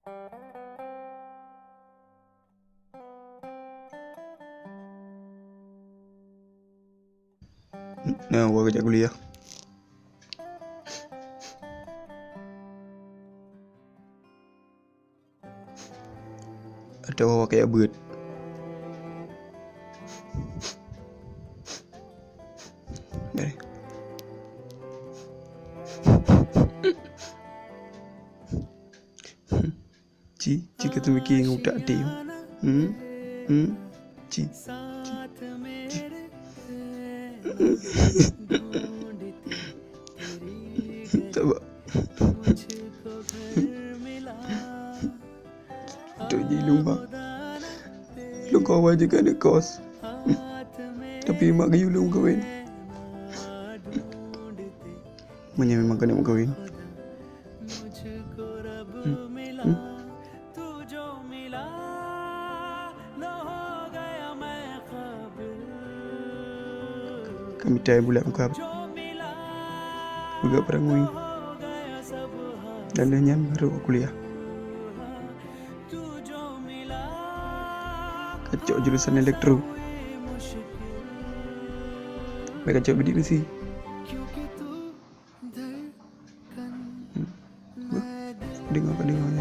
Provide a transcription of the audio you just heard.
Nah, gua kerja kuliah. Ada orang kayak bird. Dari. Jika tu mikir yang udah ada. Ci. Coba. Tu je lumah. Lu kau aja kan ada kos. Tapi mak kayu lu kahwin. Mana memang kena kahwin. Kami dah bulat muka juga perangui dan nyanyi baru kuliah. Kacau jurusan elektro. Mereka kacau bidik mesti. Dengar.